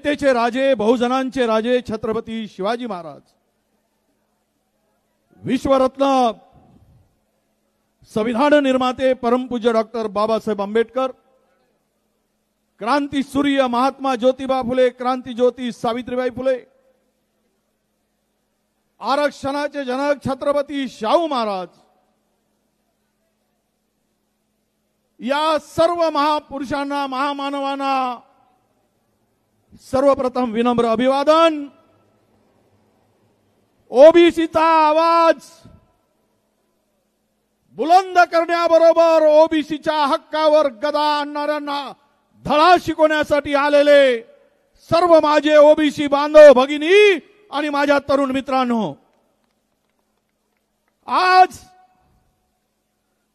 जनतेचे राजे, बहुजनांचे राजे छत्रपती शिवाजी महाराज, विश्वरत्न संविधान निर्माते परमपूज्य डॉक्टर बाबासाहेब आंबेडकर, क्रांती सूर्य महात्मा ज्योतिबा फुले, क्रांती ज्योती सावित्रीबाई फुले, आरक्षणाचे जनक छत्रपती शाहू महाराज, या सर्व महापुरुषांना, महामानवांना सर्वप्रथम विनम्र अभिवादन। ओबीसीचा आवाज बुलंद करण्याबरोबर ओबीसीच्या हक्कावर गदा आणणाऱ्यांना धडा शिकवण्यासाठी आलेले सर्व माझे ओबीसी बांधव भगिनी आणि माझ्या तरुण मित्रांनो, आज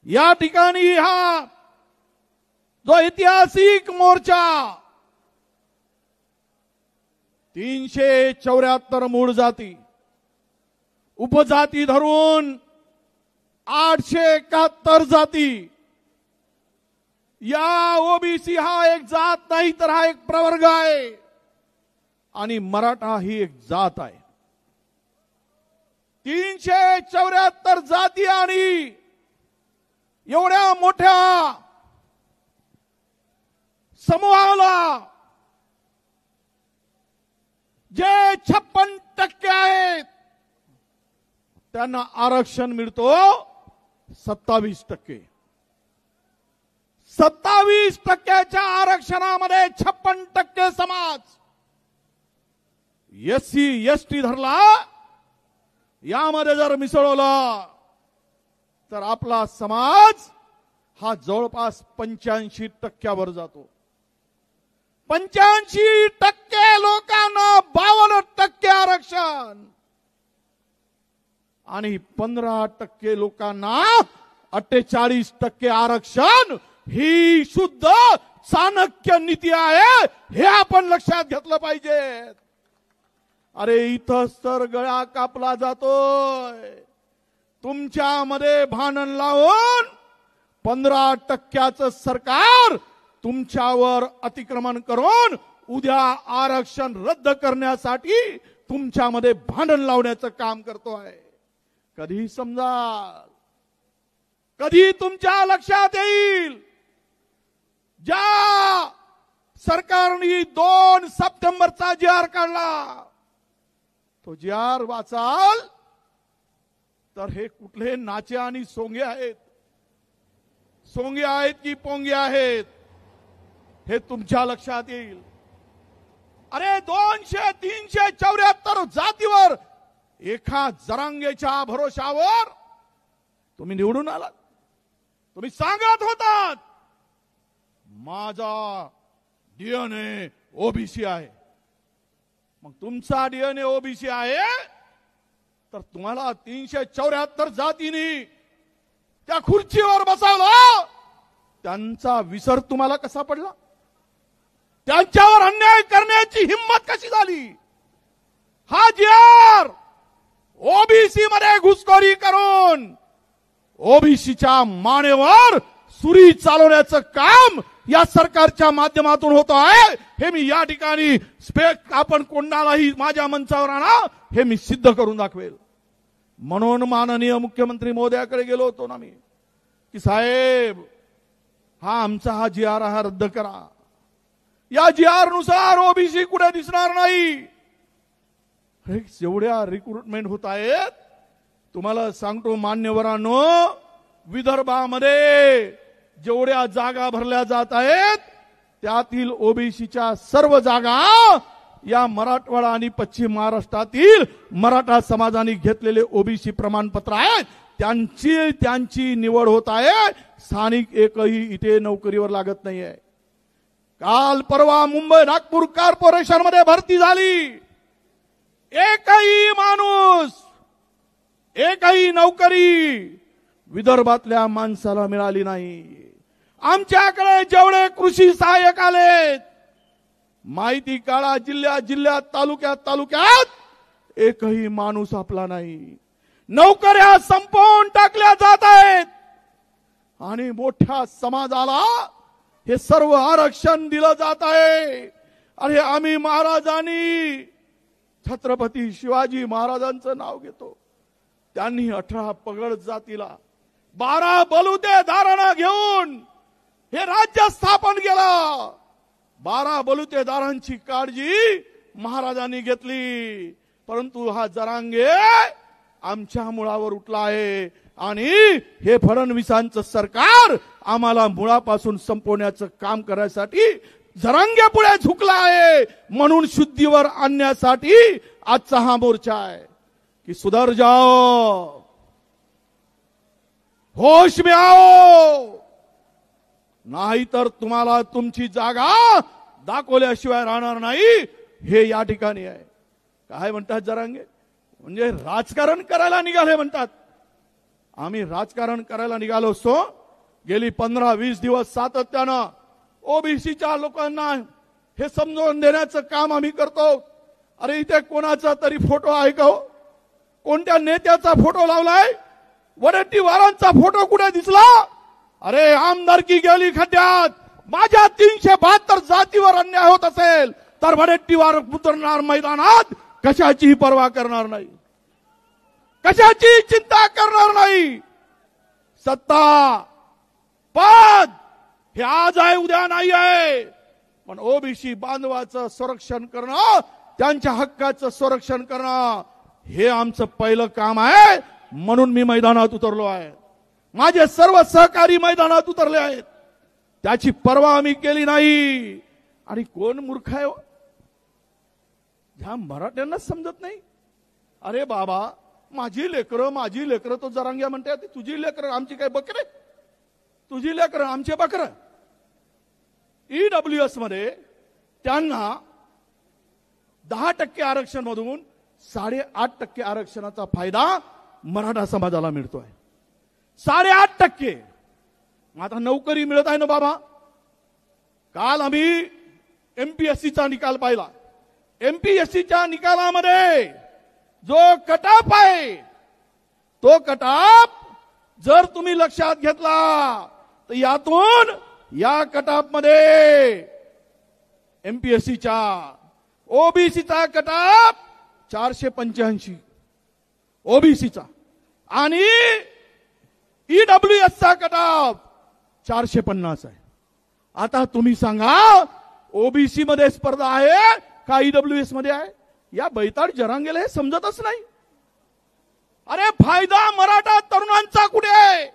या ठिकाणी हा जो ऐतिहासिक मोर्चा 374 मूळ जाती उपजाती धरून 871 जाती, या ओबीसी हा एक जात नाही तर हा एक प्रवर्ग आहे आणि मराठा ही एक जात आहे। 374 जाती आणि एवढ्या मोठ्या समूहाला जे 56% आहेत त्यांना आरक्षण मिळतो 27%। 27%च्या आरक्षणामध्ये 56% समाज एससी एसटी धरला, यामध्ये जर मिसळवलं तर आपला समाज हा जवळपास 85% जातो। 85% लोकांना 52% आरक्षण आणि 15% लोकांना 48% आरक्षण ही शुद्ध चाणक्य नीती आहे, हे आपण लक्षात घेतलं पाहिजे। अरे इथंच तर गळा कापला जातोय, तुमच्यामध्ये भांडण लावून 15%चं सरकार तुमच्यावर अतिक्रमण करून उद्या आरक्षण रद्द करण्यासाठी तुमच्यामध्ये भांडण लावण्याचं काम करतो आहे। कधी समजा, कधी तुमच्या लक्षात येईल, ज्या सरकारने 2 सप्टेंबरचा जी.आर. काढला, तो जी.आर. वाचाल तर हे कुठले नाचे आणि सोंगे आहेत, सोंगे आहेत की पोंगे आहेत हे तुमच्या लक्षात येईल। अरे 200-374 जातीवर एका जरांगेच्या भरोशावर तुम्ही निवडून आलात। तुम्ही सांगत होतात माझा डीएनए ओबीसी आहे, मग तुमचा डीएनए ओबीसी आहे तर तुम्हाला 374 जातींनी त्या खुर्चीवर बसवलं, त्यांचा विसर तुम्हाला कसा पडला? त्यांच्यावर अन्याय करण्याची हिम्मत कशी झाली? हा जी.आर. ओबीसी मध्ये घुसखोरी करून ओबीसीच्या मानेवर सुरी चालवण्याचं काम या सरकारच्या माध्यमातून होत आहे, हे मी या ठिकाणी आपण कोणालाही माझ्या मंचावर आणा, हे मी सिद्ध करून दाखवेल। म्हणून माननीय मुख्यमंत्री महोदयाकडे गेलो होतो ना मी, की साहेब हा आमचा हा जी.आर. हा रद्द करा, या जी.आर. नुसार ओबीसी कुठे दिसणार नाही। जेवढ्या रिक्रुटमेंट होत आहेत तुम्हाला सांगतो मान्यवरांनो, विदर्भामध्ये जेवढ्या जागा भरल्या जात आहेत त्यातील ओबीसीच्या सर्व जागा या मराठवाडा आणि पश्चिम महाराष्ट्रातील मराठा समाजाने घेतलेले ओबीसी प्रमाणपत्र आहेत, त्यांची निवड होत आहे। स्थानिक एकही इथे नोकरीवर लागत नाहीये। काल परवा मुंबई नागपूर कॉर्पोरेशन मध्ये भरती झाली, एकही माणूस, एकही नोकरी विदर्भातल्या माणसाला मिळाली नाही। आमच्याकडे जेवढे कृषी सहाय्यक आलेत, माहिती काढा, जिल्ह्यात तालुक्यात एकही माणूस आपला नाही। नोकऱ्या संपवून टाकल्या जात आहेत आणि मोठ्या समाजाला हे सर्व आरक्षण दिलं जात आहे। अरे आम्ही महाराजांनी छत्रपती शिवाजी महाराजांचं नाव घेतो. त्यांनी 18 पगड जातीला 12 बलुतेदारांना घेऊन हे राज्य स्थापन केलं. 12 बलुतेदारांची काळजी महाराजांनी घेतली. परंतु हा जरांगे आमच्या मुळावर उठला आहे आणि हे फडणवीसांचं सरकार आम्हाला मुळापासून संपवण्याचं काम करण्यासाठी जरांगे पुढे झुकला आहे. म्हणून शुद्धीवर आणण्यासाठी आजचा हा मोर्चा आहे की सुधर जाओ, होश में आओ, नाहीतर तुम्हाला तुमची जागा दाखवल्याशिवाय राहणार नाही. हे या ठिकाणी आहे. काय म्हणतात जरांगे? म्हणजे राजकारण करायला निघाले म्हणतात. आम्ही राजकारण करायला निघालो असतो. गेली 15-20 दिवस सातत्यानं ओबीसीच्या लोकांना हे समजावून देण्याचं काम आम्ही करतो. अरे इथे कोणाचा तरी फोटो आहे का? कोणत्या नेत्याचा फोटो लावलाय? वडेट्टीवारांचा फोटो कुठे दिसला? अरे आमदारकी गेली खड्ड्यात. माझ्या 372 जातीवर अन्याय होत असेल तर वडेट्टीवार उतरणार मैदानात, कशाचीही पर्वा करणार नाही, कशाची चिंता करणार नाही. सत्ता पद हे आज आहे उद्या नाही आहे. पण ओबीसी बांधवाचं संरक्षण करणं, त्यांच्या हक्काचं संरक्षण करणं हे आमचं पहिलं काम आहे. म्हणून मी मैदानात उतरलो आहे. माझे सर्व सहकारी मैदानात उतरले आहेत. त्याची पर्वा आम्ही केली नाही. आणि कोण मूर्ख आहे? ह्या मराठ्यांना समजत नाही. अरे बाबा, माझी लेकरं तो जरांगे म्हणते. तुझी लेकरं आमची काय बकरे? तुझी लेकरं आमचे बकरं. ईडब्ल्यूएस मध्ये त्यांना 10% आरक्षण मधून 8.5% आरक्षणाचा फायदा मराठा समाजाला मिळतोय. 8.5%. आता नोकरी मिळत आहे ना बाबा. काल आम्ही एमपीएससीचा निकाल पाहिला. एमपीएससीच्या निकालामध्ये जो कटाप आहे, तो कटाप जर तुम्ही लक्षात घेतला तर यातून या कटाप मध्ये एमपीएससीच्या ओबीसीचा कटाप 485 ओबीसीचा आणि ईडब्ल्यूएसचा कटाप 450 आहे. आता तुम्ही सांगा ओबीसी मध्ये स्पर्धा आहे का ईडब्ल्यूएस मध्ये आहे? या बैताड जरांगेला हे समजतच नाही. अरे फायदा मराठा तरुणांचा कुठे आहे?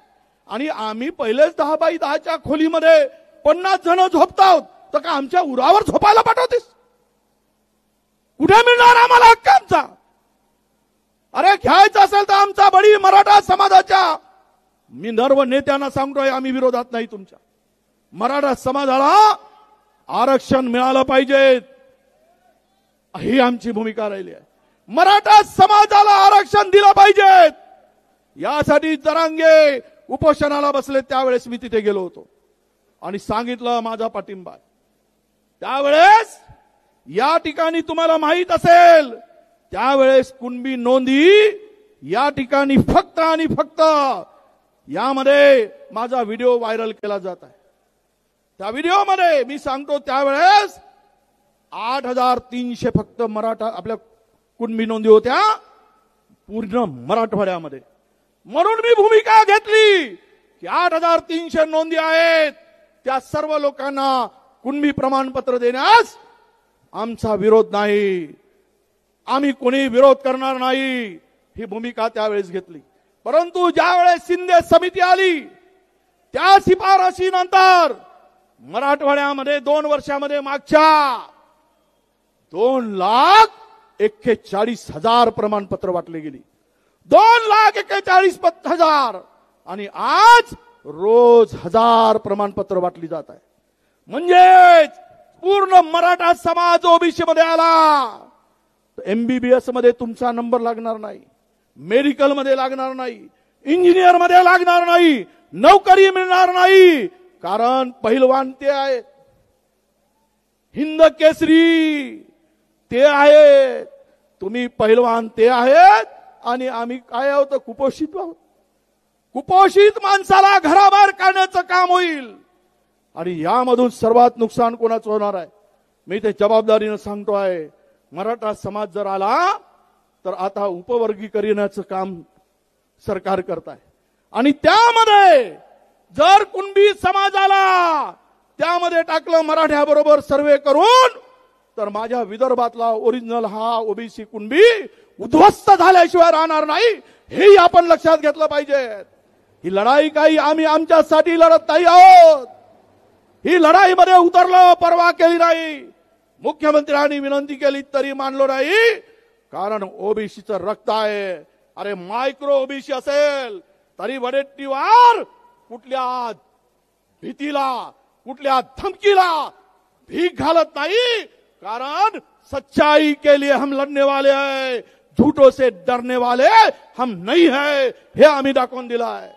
आणि आम्ही पहिलेच 10x10च्या खोलीमध्ये 50 जण झोपतात तर का आमच्या उरावर झोपायला पाठवतेस? कुठे मिळणार आम्हाला हक्क आमचा? अरे घ्यायचा असेल तर आमचा बळी मराठा समाजाच्या. मी सर्व नेत्यांना सांगतोय, आम्ही विरोधात नाही तुमच्या. मराठा समाजाला आरक्षण मिळालं पाहिजे, ही आमची भूमिका राहिली आहे. मराठा समाजाला आरक्षण दिलं पाहिजे. यासाठी जरांगे उपोषणाला बसले. त्यावेळेस मी तिथे गेलो होतो आणि सांगितलं माझा पाठिंबा. त्यावेळेस या ठिकाणी तुम्हाला माहित असेल, त्यावेळेस कुणबी नोंदी या ठिकाणी फक्त आणि फक्त यामध्ये माझा व्हिडिओ व्हायरल केला जात आहे. त्या व्हिडिओमध्ये मी सांगतो त्यावेळेस 8,300 फक्त मराठा आपल्या कुणबी नोंदी होत्या पूर्ण मराठवाड्यामध्ये. म्हणून मी भूमिका घेतली की 8,300 नोंदी आहेत, त्या सर्व लोकांना कुणबी प्रमाणपत्र देण्यास आमचा विरोध नाही, आम्ही कोणी विरोध करणार नाही, ही भूमिका त्यावेळेस घेतली. परंतु ज्यावेळेस शिंदे समिती आली, त्या शिफारशीनंतर मराठवाड्यामध्ये 2 वर्षामध्ये मागच्या 2,41,000 प्रमाणपत्र वाटले गेली. 2,41,000 आणि आज रोज 1000 प्रमाणपत्र वाटली जात आहे. म्हणजे पूर्ण मराठा समाज ओबीसी मध्ये आला. एमबीबीएस मध्ये तुमचा नंबर लागणार नाही, मेडिकल मध्ये लागणार नाही, इंजिनियर मध्ये लागणार नाही, नोकरी मिळणार नाही. कारण पहिलवान ते आहेत, हिंद केसरी ते आहेत, तुम्ही पहिलवान ते आहेत आणि आम्ही काय आहोत? कुपोषित आहोत. कुपोषित माणसाला घराबाहेर काढण्याचं काम होईल आणि यामधून सर्वात नुकसान कोणाचं होणार आहे? मी ते जबाबदारीने सांगतोय, मराठा समाज जर आला तर आता उपवर्गीकरणाचं काम सरकार करत आहे आणि त्यामध्ये जर कुणबी समाज आला त्यामध्ये टाकलं मराठ्याबरोबर सर्वे करून तर माझ्या विदर्भातला ओरिजिनल हा ओबीसी कुणबी उद्ध्वस्त झाल्याशिवाय राहणार नाही, हेही आपण लक्षात घेतलं पाहिजे. ही लढाई काही आम्ही आमच्यासाठी लढत नाही आहोत. ही लढाईमध्ये उतरलो, परवा केली नाही. मुख्यमंत्र्यांनी विनंती केली तरी मानलो नाही, कारण ओबीसीचं रक्त आहे. अरे मायक्रो ओबीसी असेल तरी वडेट्टीवार कुठल्या भीतीला, कुठल्या धमकीला भीक घालत नाही, कारण सच्चाई के लिए हम लढने वाले हैं, झूठों से डरने वाले हम नहीं है, हे आम्ही दाखवून दिलं आहे.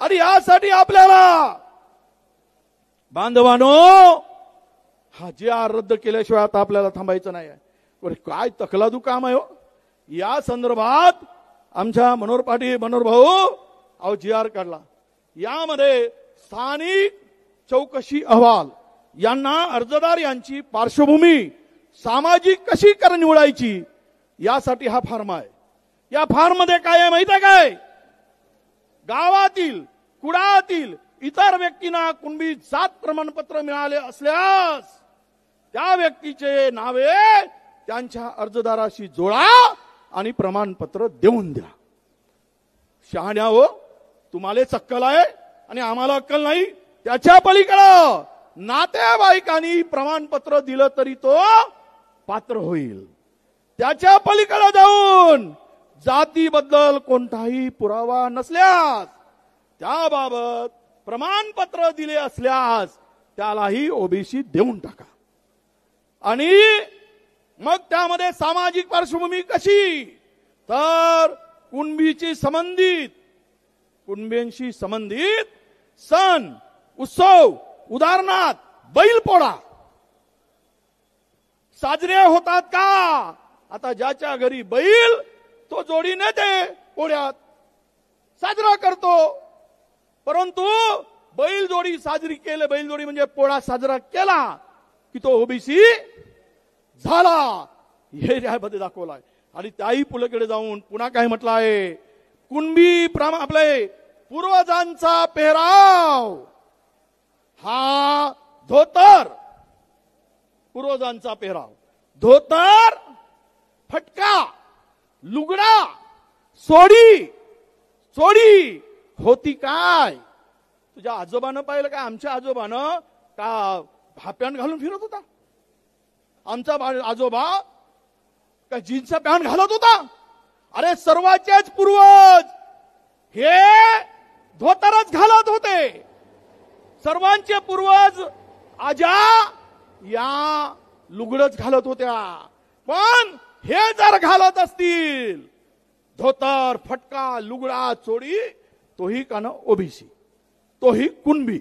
आणि यासाठी आपल्याला बांधवानो हा JR रद्द केल्याशिवाय आता आपल्याला थांबायचं नाही आहे. काय तकलादू काम आहे हो. या संदर्भात आमच्या मनोहर पाटील मनोहर भाऊ अहो JR काढला. यामध्ये स्थानिक चौकशी अहवाल यांना अर्जदार यांची पार्श्वभूमी सामाजिक कशी निवडायची यासाठी हा फॉर्म आहे. या फॉर्म मध्ये काय आहे माहिती आहे काय? गावातील कुडातील इतर व्यक्तींना कुणबी जात प्रमाणपत्र मिळाले असल्यास त्या व्यक्तीचे नावे त्यांच्या अर्जदाराशी जोडा आणि प्रमाणपत्र देऊन द्या. शहाण्या हो, तुम्हाला अक्कल आहे आणि आम्हाला अक्कल नाही. त्याच्या पलीकडे नातेवाईकांनी प्रमाणपत्र दिलं तरी तो पात्र होईल. त्याच्या पलीकडे जाऊन जातीबद्दल कोणताही पुरावा नसल्यास त्याबाबत प्रमाणपत्र दिले असल्यास त्यालाही ओबीसी देऊन टाका. आणि मग त्यामध्ये सामाजिक पार्श्वभूमी कशी, तर कुणबींशी संबंधित सण उत्सव, उदाहरणार्थ बैलपोळा साजरे होतात का? आता ज्याच्या घरी बैल तो जोडी नेते पोळ्यात साजरा करतो, परंतु बैलजोडी साजरी केले, बैलजोडी म्हणजे पोळा साजरा केला की तो ओबीसी झाला, हे यामध्ये दाखवलाय. आणि त्याही पुढे जाऊन पुन्हा काय म्हटलं आहे, कुणबी आपले पूर्वजांचा पेहराव हा धोतर, पूर्वजांचा पेहराव धोतर, फटका, लुगडा, सोडी होती काय? तुझ्या आजोबानं पाहिलं काय? आमच्या आजोबानं का हा पॅन्ट घालून फिरत होता? आमचा आजोबा का जीन्सचा पॅन्ट घालत होता? अरे सर्वांचेच पूर्वज हे धोतरच घालत होते. सर्वांचे पूर्वज आजा या लुगडच घालत होत्या. पण हे जर घालत असतील धोतर, फटका, लुगडा, चोडी, तोही कान ओबीसी, तोही कुणबी,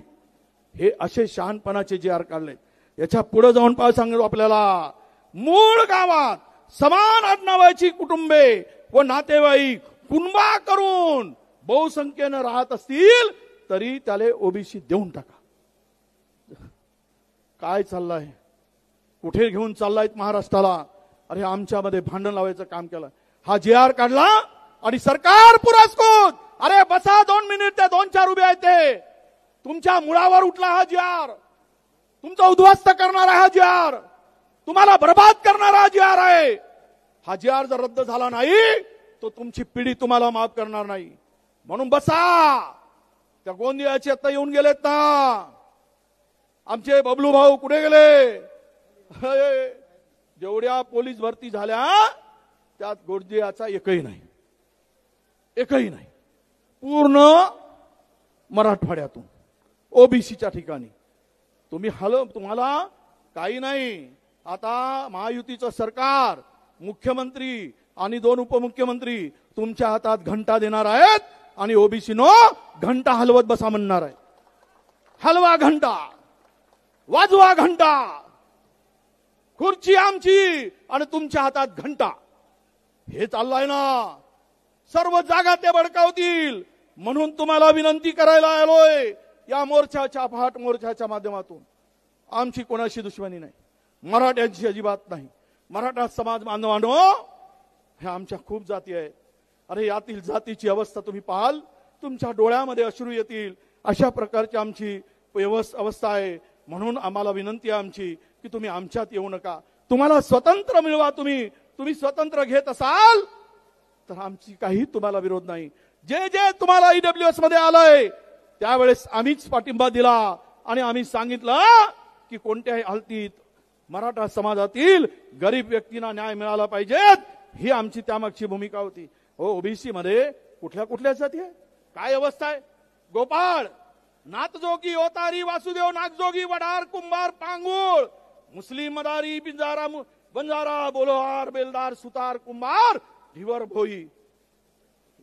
हे असे शहाणपणाचे JR काढले. याच्या पुढे जाऊन सांगतो आपल्याला, मूळ गावात समान आडनावाची कुटुंबे व नातेवाईक कुणबा करून बहुसंख्येने राहत असतील तरी त्याला ओबीसी देऊन टाका. काय चाललंय? कुठे घेऊन चाललाय महाराष्ट्राला? अरे आमच्यामध्ये भांडण लावायचं काम केलं. हा JR काढला आणि सरकार पुरस्कृत. अरे बसा 2 मिनिट, त्या 2-4 उभे आहेत ते. तुमच्या मुळावर उठला हा JR, तुमचा उद्ध्वस्त करणारा हा JR, तुम्हाला बर्बाद करणारा हा JR आहे. हा JR जर रद्द झाला नाही तो तुमची पिढी तुम्हाला माफ करणार नाही. म्हणून बसा. त्या गोंदियाचे आता येऊन गेलेत ना, आमचे बबलू भाऊ कुठे गेले? जेवढ्या पोलीस भरती झाल्या त्यात गोंदियाचा एकही नाही, एकही नाही. पूर्ण मराठवाड्यातून ओबीसीच्या ठिकाणी तुम्हाला काही नाही. आता महायुतीचं सरकार, मुख्यमंत्री आणि 2 उपमुख्यमंत्री तुमच्या हातात घंटा देणार आहेत आणि ओबीसीनो घंटा हलवत बसा म्हणणार आहे. हलवा घंटा, वाजवा घंटा, खुर्ची आमची आणि तुमच्या हातात घंटा, हे चाललंय ना. सर्व जागा ते भडकावतील. म्हणून तुम्हाला विनंती करायला आलोय या मोर्चाच्या, पहाट मोर्चाच्या माध्यमातून. आमची कोणाशी दुश्मनी नाही, मराठ्यांची अजिबात नाही. मराठा समाज बांधवांनो, ह्या आमच्या खूप जाती आहेत. अरे यातील जातीची अवस्था तुम्ही पाहाल, तुमच्या डोळ्यामध्ये अश्रू येतील. अशा प्रकारची आमची अवस्था आहे. म्हणून आम्हाला विनंती आहे आमची की तुम्ही आमच्यात येऊ नका. तुम्हाला स्वतंत्र मिळवा. तुम्ही स्वतंत्र घेत असाल तर आमची काही तुम्हाला विरोध नाही. जे जे तुम्हाला ईडब्ल्यूएस मध्ये आलंय त्यावेळेस आम्हीच पाठिंबा दिला आणि आम्ही सांगितलं की कोणत्याही हालतीत मराठा समाजातील गरीब व्यक्तींना न्याय मिळाला पाहिजे, ही आमची त्यामागची भूमिका होती. हो, ओबीसी मध्ये कुठल्या कुठल्या जाती आहे, काय अवस्था आहे? गोपाळ, नाथजोगी, ओतारी, वासुदेव, नागजोगी, वडार, कुंभार, पांगुळ, मुस्लिम, मदारी, बंजारा, बोलोहार, बेलदार, सुतार, कुंभार, ढिवर, भोई.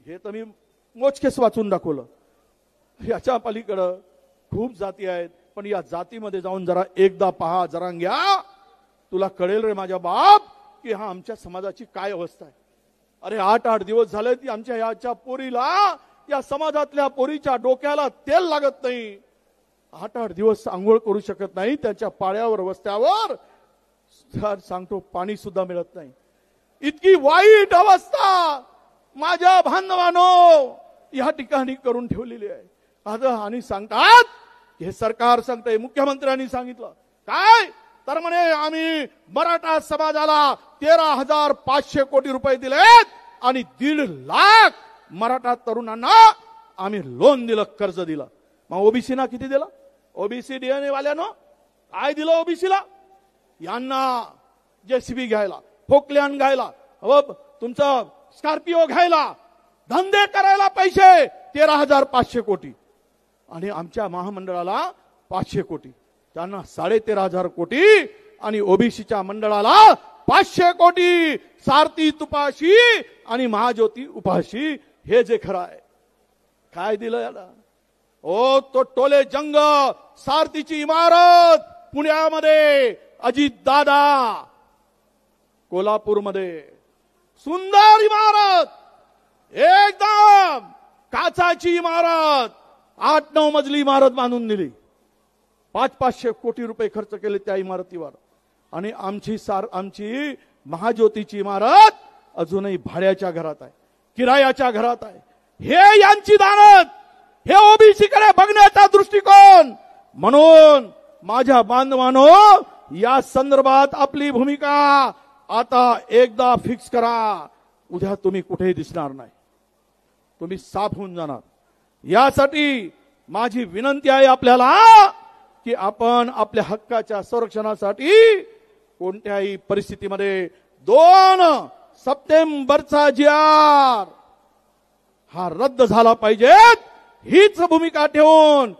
हे तर मी मोजकेच वाचून दाखवलं. याच्या पलीकडं खूप जाती आहेत. पण या जातीमध्ये जाऊन जरा एकदा पहा, जरा घ्या, तुला कळेल रे माझ्या बाप की हा आमच्या समाजाची काय अवस्था आहे. अरे 8-8 दिवस झाले ती आमच्या याच्या पोरीला, या समाजातल्या पोरीच्या डोक्याला तेल लागत नाही. 8-8 दिवस आंघोळ करू शकत नाही. त्याच्या पाळ्यावर वस्त्यावर सांगतो पाणी सुद्धा मिळत नाही. इतकी वाईट अवस्था माझ्या बांधवांनो या ठिकाणी करून ठेवलेली आहे. आज आणि सांगतात, हे सरकार सांगतंय, मुख्यमंत्र्यांनी सांगितलं काय तर म्हणे आम्ही मराठा समाजाला 13,500 कोटी रुपये दिलेत आणि 1.5 लाख मराठा तरुणांना आम्ही लोन दिलं, कर्ज दिलं. मग ओबीसीना किती दिलं? ओबीसी डीएनए वाल्यानं काय दिलं ओबीसीला? यांना जेसीबी घ्यायला, फोकल्यान घ्यायला, तुमचं स्कॉर्पिओ घ्यायला, धंदे करायला पैसे 13,500 कोटी आणि आमच्या महामंडळाला 500 कोटी. त्यांना 13,500 कोटी आणि ओबीसीच्या मंडळाला 500 कोटी. सारथी तुपाशी आणि महाज्योती उपाशी. हे जे खरं आहे, काय दिलं याला? ओ तो टोले जंग सारथीची इमारत पुण्यामध्ये, अजित दादा कोल्हापूरमध्ये, सुंदर इमारत, एकदम काचाची इमारत, 8-9 मजली इमारत बांधून दिली. 500-500 कोटी रुपये खर्च केले त्या इमारतीवर. आणि आमची महाज्योतीची इमारत अजूनही भाड्याच्या घरात आहे, किरायाच्या घरात आहे. हे यांची दानत, हे ओबीसी कडे बघण्याचा दृष्टिकोन. म्हणून माझ्या बांधवांनो, या संदर्भात आपली भूमिका आता एकदा फिक्स करा. उद्या तुम्ही कुठेही दिसणार नाही, तुम्ही साफ होऊन जाणार. यासाठी माझी विनंती आहे आपल्याला की आपण आपल्या हक्काच्या संरक्षणासाठी कोणत्याही परिस्थितीमध्ये 2 सप्टेंबरचा GR हा रद्द झाला पाहिजे. हीच भूमिका ठेवून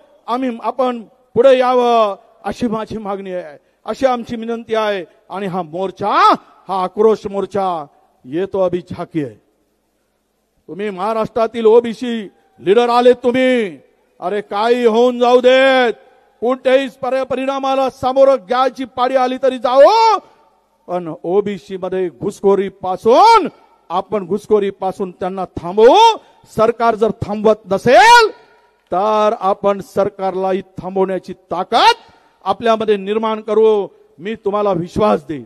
आपण पुढे यावं अशी माझी मागणी आहे, अशी आमची विनंती आहे. आणि हा मोर्चा, हा आक्रोश मोर्चा येतो अभी झाकी आहे. तुम्ही महाराष्ट्रातील ओबीसी लीडर आले तुम्ही, अरे काही होऊन जाऊ देत, कोणत्याही परिणामाला सामोरं घ्यायची पाळी आली तरी जाओ. पण ओबीसी मध्ये घुसखोरी पासून त्यांना थांबवू. सरकार जर थांबवत नसेल तर आपण सरकारलाही थांबवण्याची ताकद आपल्यामध्ये निर्माण करू. मी तुम्हाला विश्वास देईन.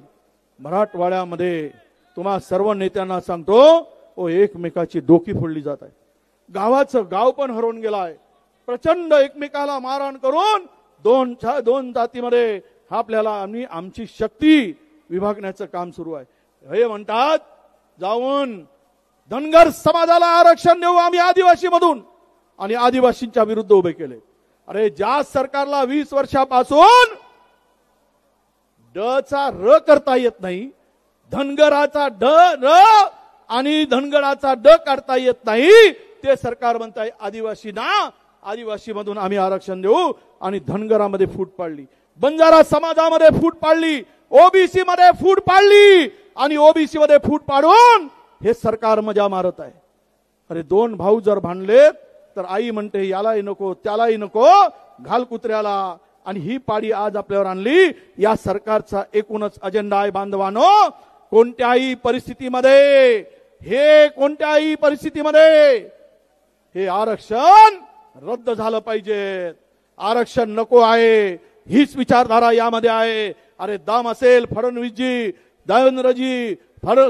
मराठवाड्यामध्ये तुम्हा सर्व नेत्यांना सांगतो, एकमेकाची डोकी फोडली जात आहे. गावाचं गाव पण हरवून गेला आहे. प्रचंड एकमेकाला मारहाण करून दोन जातीमध्ये आपल्याला आमची शक्ती विभागण्याचं काम सुरू आहे. हे म्हणतात जाऊन धनगर समाजाला आरक्षण देऊ आम्ही आदिवासी मधून, आणि आदिवासींच्या विरुद्ध उभे केले. अरे ज्या सरकारला 20 वर्षापासून ड चा र करता येत नाही, धनगराचा ड र आणि धनगराचा ड काढता येत नाही, ते सरकार म्हणताय आदिवासी मधून आम्ही आरक्षण देऊ. आणि धनगरामध्ये फूट पाडली, बंजारा समाजामध्ये फूट पाडली, ओबीसी मध्ये फूट पाडली आणि ओबीसी मध्ये फूट पाडून हे सरकार मजा मारत आहे. अरे 2 भाऊ जर भांडलेत तर आई म्हणते यालाही नको त्यालाही नको, घाल कुत्र्याला. आणि ही पाडी आज आपल्यावर आणली. या सरकारचा एकूणच अजेंडा आहे बांधवांनो, कोणत्याही परिस्थितीमध्ये हे आरक्षण रद्द झालं पाहिजे. आरक्षण नको आहे हीच विचारधारा यामध्ये आहे. अरे दम असेल फडणवीसजी, देवेंद्रजी,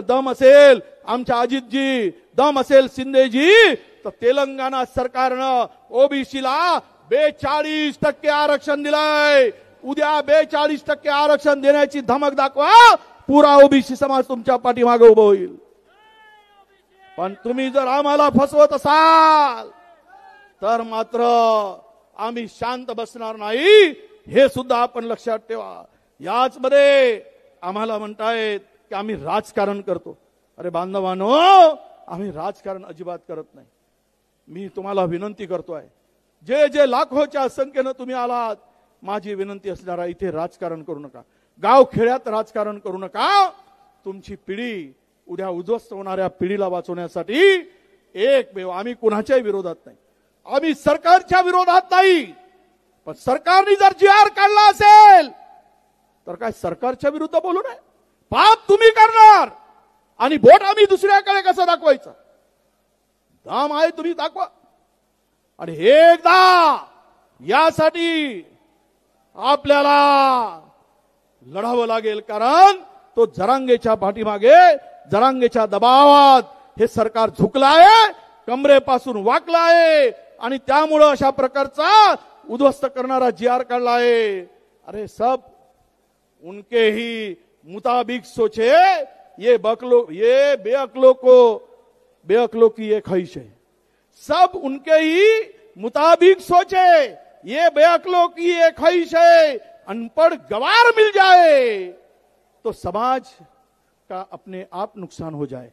दम असेल आमच्या अजितजी, दम असेल शिंदेजी, तर तेलंगणा सरकारनं ओबीसीला 42% आरक्षण दिलंय. उद्या 42% आरक्षण देण्याची धमक दाखवा, पुरा ओबीसी समाज तुमच्या पाठीमागे उभं होईल. पण तुम्ही जर आम्हाला फसवत असाल तर मात्र आम्ही शांत बसणार नाही, हे सुद्धा आपण लक्षात ठेवा. याच मध्ये आम्हाला म्हणतायत की आम्ही राजकारण करतो. अरे बांधवांनो, आम्ही राजकारण अजिबात करत नाही. मी तुम्हाला विनंती करतोय, जे जे लाखोच्या संख्येनं तुम्ही आलात, माझी विनंती असणार आहे, इथे राजकारण करू नका. गाव खेड्यात राजकारण करू नका. तुमची पिढी, उद्या उद्ध्वस्त होणाऱ्या पिढीला वाचवण्यासाठी एक वेळ, आम्ही कुणाच्याही विरोधात नाही, आम्ही सरकारच्या विरोधात नाही. पण सरकारने जर जी.आर. काढला असेल तर काय सरकारच्या विरुद्ध बोलू नये. पाप तुम्ही करणार आणि बोट आम्ही दुसऱ्याकडे कसं दाखवायचं? दाम आहे तुम्ही दाखवा. आणि एकदा यासाठी आपल्याला लढावं लागेल, कारण तो जरांगेच्या पाठीमागे, जरांगेच्या दबावात हे सरकार झुकलाय, कमरेपासून वाकलाय आणि त्यामुळे अशा प्रकारचा उद्ध्वस्त करणारा जी.आर. काढलाय. अरे सब उनके ही मुताबिक सोचे, ये बेअक्लों की ये ख्वाहिश है. सब उनके ही मुताबिक सोचे, ये बेअक्लों की ये ख्वाहिश है. अनपढ़ गवार मिल जाए तो समाज का अपने आप नुकसान हो जाए.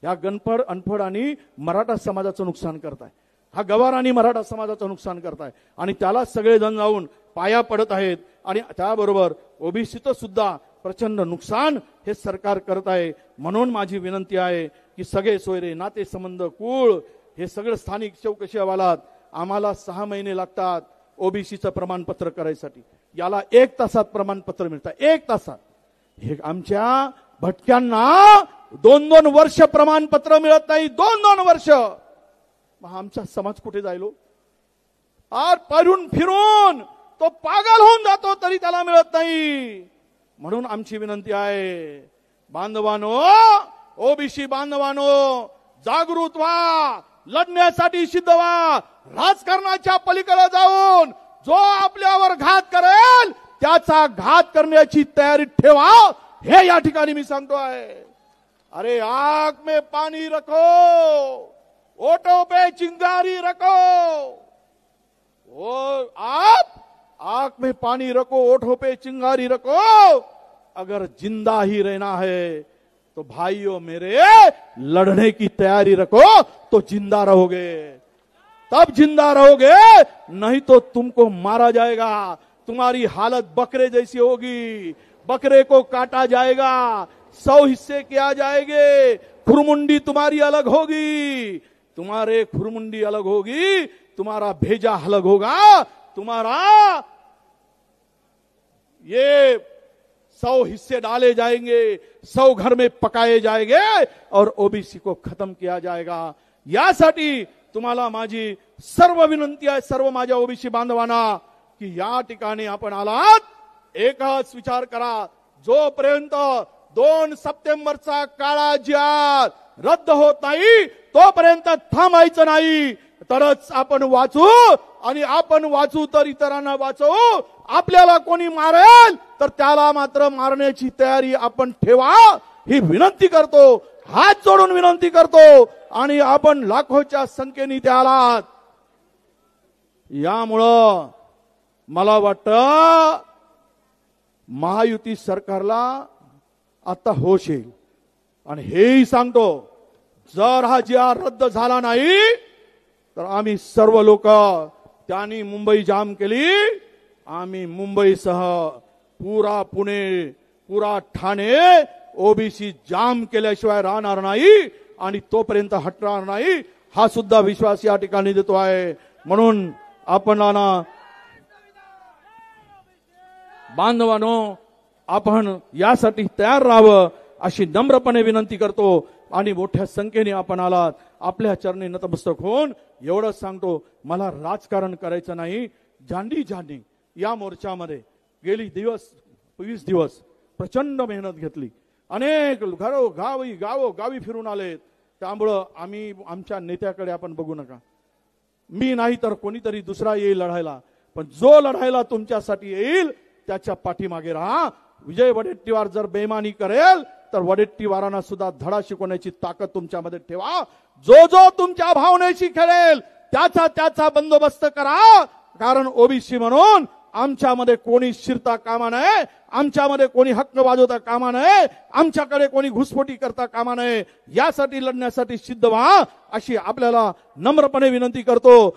या गणपड अनपढ आणि मराठा समाजाचं नुकसान करताय, हा गवार आणि मराठा समाजाचं नुकसान करताय आणि त्याला सगळेजण जाऊन पाया पडत आहेत. आणि त्याबरोबर ओबीसीचं सुद्धा प्रचंड नुकसान हे सरकार करत आहे. म्हणून माझी विनंती आहे की सगळे सोयरे, नाते संबंध, कुळ, हे सगळं स्थानिक चौकशी अहवालात आम्हाला 6 महिने लागतात ओबीसीचं प्रमाणपत्र करायसाठी. याला 1 तासात प्रमाणपत्र मिळतं, 1 तासात. हे आमच्या भटक्यांना 2-2 वर्ष प्रमाणपत्र मिळत नाही, 2-2 वर्ष. मग आमचा समाज कुठे जायलो? आर परून फिरून तो पागल होऊन जातो तरी त्याला मिळत नाही. म्हणून आमची विनंती आहे, बांधवानो, ओबीसी बांधवानो, जागृत व्हा, लढण्यासाठी सिद्ध व्हा. राजकारणाच्या पलीकडे जाऊन जो आपल्यावर घात करेल त्याचा घात करण्याची तयारी ठेवा, हे या ठिकाणी मी सांगतोय. अरे आंख में पानी रखो, ओठों पे चिंगारी रखो. वो आप आंख में पानी रखो, ओठों पे चिंगारी रखो. अगर जिंदा ही रहना है तो भाइयों मेरे, लड़ने की तैयारी रखो तो जिंदा रहोगे, तब जिंदा रहोगे. नहीं तो तुमको मारा जाएगा. तुम्हारी हालत बकरे जैसी होगी, बकरे को काटा जाएगा, 100 हिस्से किया जाएंगे. खुरमुंडी तुम्हारी अलग होगी, तुम्हारे खुरमुंडी अलग होगी, तुम्हारा भेजा अलग होगा, तुम्हारा ये 100 हिस्से डाले जाएंगे, 100 घर में पकाए जाएंगे और ओबीसी को खत्म किया जाएगा. यासाठी तुम्हाला माझी सर्व विनंती आहे, सर्व माझ्या ओबीसी बांधवांना, की या ठिकाणी आपण आलात, एकच विचार करा, जोपर्यंत 2 सप्टेंबरचा काळा जी.आर. रद्द होत नाही तोपर्यंत थांबायचं नाही. तरच आपण वाचू, आणि आपण वाचू तर इतरांना वाचवू. आपल्याला कोणी मारेल तर त्याला मात्र मारण्याची तयारी आपण ठेवा, ही विनंती करतो, हात जोडून विनंती करतो. आणि आपण लाखोच्या संख्येने ते आलात. यामुळं मला वाटतं महायुती सरकारला आता होश येईल. आणि हेही सांगतो, जर हा जी.आर. रद्द झाला नाही तर आम्ही सर्व लोक, त्यांनी मुंबई जाम केली, आम्ही मुंबईसह पुरा पुणे, पुरा ठाणे ओबीसी जाम केल्याशिवाय राहणार नाही आणि तोपर्यंत हटणार नाही, हा सुद्धा विश्वास या ठिकाणी देतो आहे. म्हणून आपणाला बांधवांनो, आपण यासाठी तयार राहावं अशी नम्रपणे विनंती करतो. आणि मोठ्या संख्येने आपण आलात, आपल्या चरणी नतमस्तक होऊन एवढंच सांगतो, मला राजकारण करायचं नाही. झांडी झांडी या मोर्चामध्ये गेली 20 दिवस प्रचंड मेहनत घेतली. अनेक गावी फिरून आलेत. त्यामुळं आम्ही आमच्या नेत्याकडे आपण बघू नका. मी नाही तर कोणीतरी दुसरा येईल लढायला, पण जो लढायला तुमच्यासाठी येईल त्याच्या पाठीमागे राहा. विजय वडेट्टीवार जर बेईमानी करेल तर वडेट्टीवारांना सुद्धा धडा शिकवण्याची ताकद तुमच्यामध्ये ठेवा. जो तुमच्या भावनेशी खेळेल त्याचा बंदोबस्त करा. कारण ओबीसी म्हणून आमच्यामध्ये कोणी शिरता कामा नये, आमच्यामध्ये कोणी हक्क वाजवता कामा नये, आमच्याकडे कोणी घुसखोरी करता कामा नये. यासाठी लढण्यासाठी सिद्ध व्हा अशी आपल्याला नम्रपणे विनंती करतो.